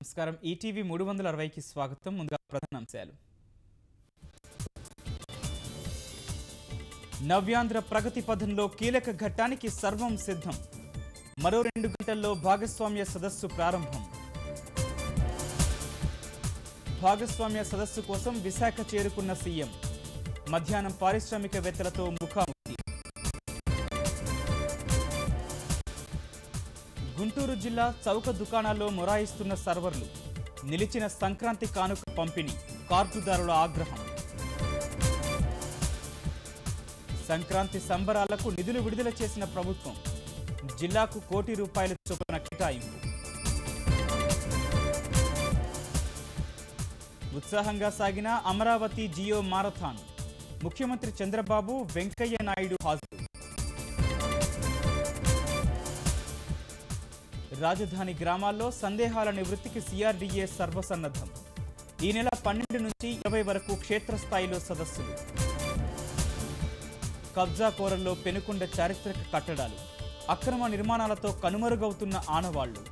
నమస్కారం ఈటీవీ 360కి స్వాగతం. ముందుగా ప్రధానాంశాలు. నవ్యాంధ్ర ప్రగతి పథంలో కీలక ఘట్టానికి సర్వం సిద్ధం. మరో 2 గంటల్లో భాగస్వామ్య సదస్సు ప్రారంభం. భాగస్వామ్య సదస్సు కోసం విశాఖ చేరుకున్న సీఎం. మధ్యాహ్నం పారిశ్రామికవేత్తలతో ముఖాముఖి. గుంటూరు జిల్లా చౌక దుకాణాల్లో మొరాయిస్తున్న సర్వర్లు. నిలిచిన సంక్రాంతి కానుక పంపిణీ. కార్డుదారుల ఆగ్రహం. సంక్రాంతి సంబరాలకు నిధులు విడుదల చేసిన ప్రభుత్వం. జిల్లాకు ₹1 కోటి చొప్పున కేటాయింపు. ఉత్సాహంగా సాగిన అమరావతి జియో మారథాన్. ముఖ్యమంత్రి చంద్రబాబు, వెంకయ్య నాయుడు హాజరు. రాజధాని గ్రామాల్లో సందేహాల నివృత్తికి సిఆర్డీఏ సర్వసన్నద్ధం. ఈ నెల 12 నుంచి 20 వరకు క్షేత్రస్థాయిలో సదస్సులు. కబ్జా కోరల్లో పెనుకొండ చారిత్రక కట్టడాలు. అక్రమ నిర్మాణాలతో కనుమరుగవుతున్న ఆనవాళ్లు.